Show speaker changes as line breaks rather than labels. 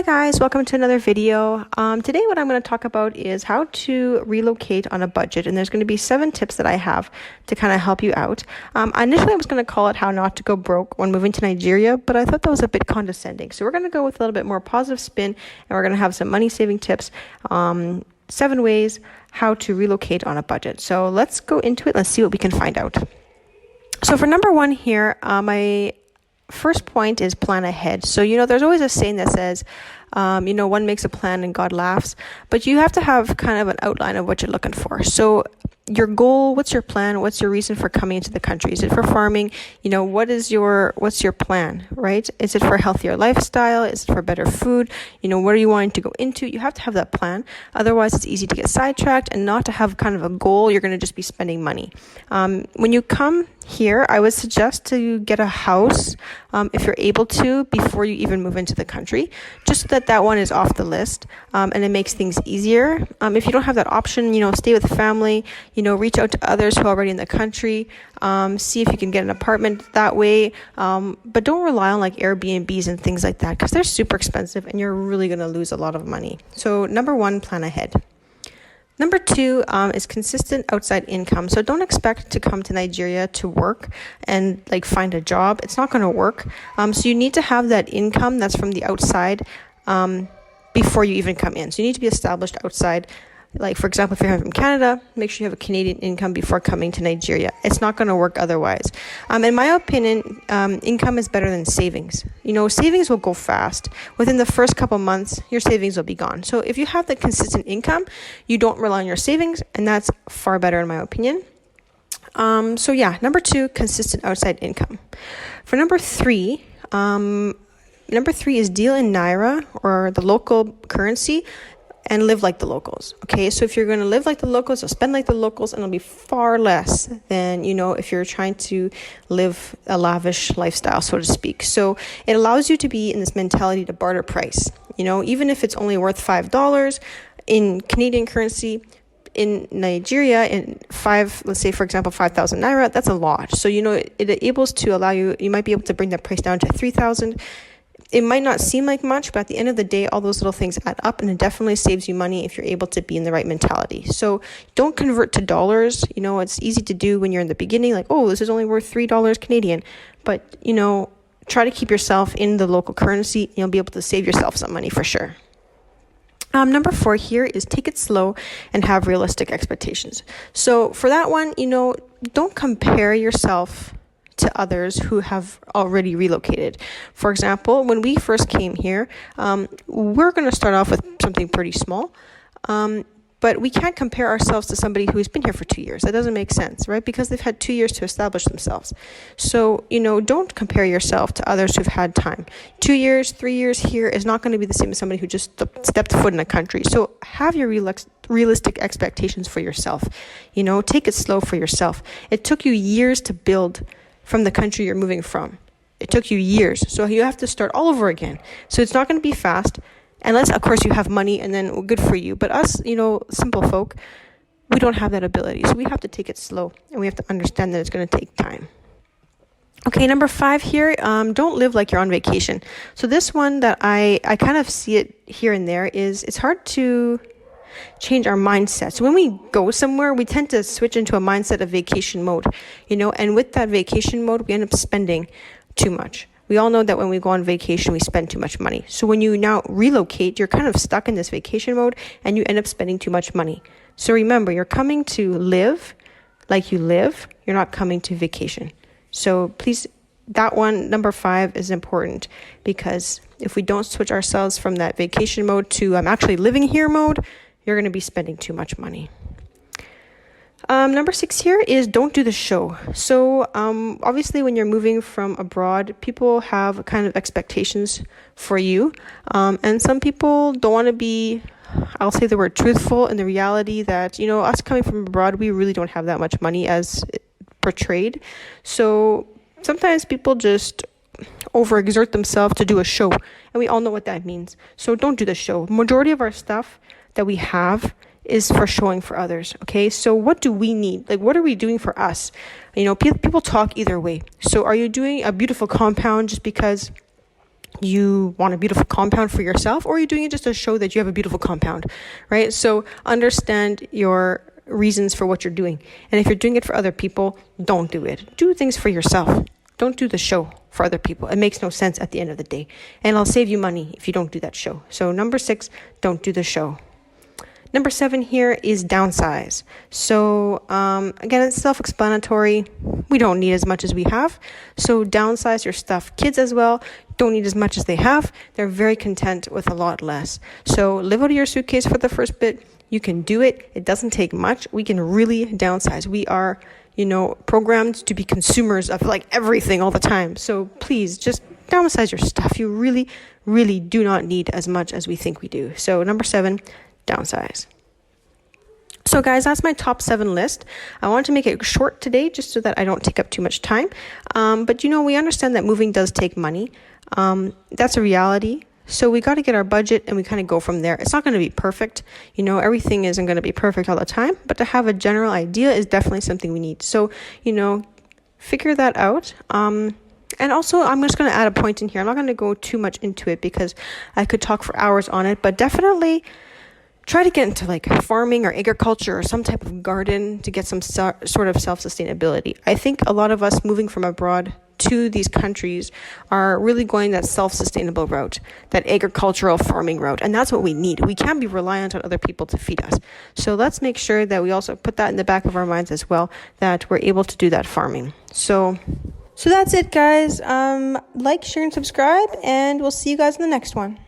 Hi guys, welcome to another video. Today what I'm going to talk about is how to relocate on a budget, and there's going to be 7 tips that I have to kind of help you out. Initially I was going to call it how not to go broke when moving to Nigeria, but I thought that was a bit condescending. So we're going to go with a little bit more positive spin, and we're going to have some money saving tips, 7 ways how to relocate on a budget. So let's go into it. Let's see what we can find out. So for number 1 here, my first point is plan ahead. So, there's always a saying that says, one makes a plan and God laughs, but you have to have kind of an outline of what you're looking for. So your goal, what's your plan? What's your reason for coming into the country? Is it for farming? What's your plan, right? Is it for a healthier lifestyle? Is it for better food? What are you wanting to go into? You have to have that plan. Otherwise, it's easy to get sidetracked and not to have kind of a goal. You're going to just be spending money. When you come here, I would suggest to get a house if you're able to before you even move into the country, just so that one is off the list, and it makes things easier. If you don't have that option, stay with family, reach out to others who are already in the country, see if you can get an apartment that way, but don't rely on like Airbnbs and things like that, because they're super expensive and you're really going to lose a lot of money. So number 1, plan ahead. Number 2 is consistent outside income. So don't expect to come to Nigeria to work and find a job. It's not going to work. So you need to have that income that's from the outside before you even come in. So you need to be established outside. Like, for example, if you're from Canada, make sure you have a Canadian income before coming to Nigeria. It's not going to work otherwise. In my opinion, income is better than savings. Savings will go fast. Within the first couple months, your savings will be gone. So if you have the consistent income, you don't rely on your savings, and that's far better in my opinion. Number 2, consistent outside income. For number 3 is deal in Naira or the local currency, and live like the locals. Okay, so if you're going to live like the locals or spend like the locals, and it'll be far less than, if you're trying to live a lavish lifestyle, so to speak. So it allows you to be in this mentality to barter price. Even if it's only worth $5 in Canadian currency, in Nigeria, let's say, for example, 5,000 Naira, that's a lot. So, it enables to allow you might be able to bring that price down to 3,000. It might not seem like much, but at the end of the day, all those little things add up, and it definitely saves you money if you're able to be in the right mentality. So don't convert to dollars. It's easy to do when you're in the beginning, like, oh, this is only worth $3 Canadian. But, try to keep yourself in the local currency. You'll be able to save yourself some money for sure. Number 4 here is take it slow and have realistic expectations. So for that one, don't compare yourself to others who have already relocated. For example, when we first came here, we're going to start off with something pretty small, but we can't compare ourselves to somebody who's been here for 2 years. That doesn't make sense, right? Because they've had 2 years to establish themselves. So, don't compare yourself to others who've had time. 2 years, 3 years here is not going to be the same as somebody who just stepped foot in a country. So have your realistic expectations for yourself. Take it slow for yourself. It took you years to build from the country you're moving from. It took you years. So you have to start all over again. So it's not going to be fast, unless, of course, you have money, and then good for you. But us, simple folk, we don't have that ability. So we have to take it slow, and we have to understand that it's going to take time. Okay, number 5 here, don't live like you're on vacation. So this one that I kind of see it here and there is it's hard to change our mindset. So when we go somewhere, we tend to switch into a mindset of vacation mode, and with that vacation mode, we end up spending too much. We all know that when we go on vacation, we spend too much money. So when you now relocate, you're kind of stuck in this vacation mode, and you end up spending too much money. So remember, you're coming to live like you live. You're not coming to vacation. So please, that one, number 5, is important, because if we don't switch ourselves from that vacation mode to I'm actually living here mode, you're going to be spending too much money. Number 6 here is don't do the show. So obviously when you're moving from abroad, people have kind of expectations for you. And some people don't want to be, I'll say the word truthful, in the reality that, us coming from abroad, we really don't have that much money as portrayed. So sometimes people just overexert themselves to do a show. And we all know what that means. So don't do the show. Majority of our stuff that we have is for showing for others. Okay, so what do we need? What are we doing for us? People talk either way. So are you doing a beautiful compound just because you want a beautiful compound for yourself, or are you doing it just to show that you have a beautiful compound, right? So understand your reasons for what you're doing. And if you're doing it for other people, don't do it. Do things for yourself. Don't do the show for other people. It makes no sense at the end of the day. And it'll save you money if you don't do that show. So number 6, don't do the show. Number 7 here is downsize. So again, it's self-explanatory. We don't need as much as we have. So downsize your stuff. Kids as well don't need as much as they have. They're very content with a lot less. So live out of your suitcase for the first bit. You can do it. It doesn't take much. We can really downsize. We are, programmed to be consumers of like everything all the time. So please just downsize your stuff. You really, really do not need as much as we think we do. So number 7, downsize. So guys, that's my top 7 list. I wanted to make it short today just so that I don't take up too much time. But we understand that moving does take money. That's a reality. So we got to get our budget and we kind of go from there. It's not going to be perfect. Everything isn't going to be perfect all the time, but to have a general idea is definitely something we need. So, figure that out. And also, I'm just going to add a point in here. I'm not going to go too much into it because I could talk for hours on it, but definitely try to get into like farming or agriculture or some type of garden to get some sort of self-sustainability. I think a lot of us moving from abroad to these countries are really going that self-sustainable route, that agricultural farming route. And that's what we need. We can't be reliant on other people to feed us. So let's make sure that we also put that in the back of our minds as well, that we're able to do that farming. So that's it, guys. Like, share, and subscribe, and we'll see you guys in the next one.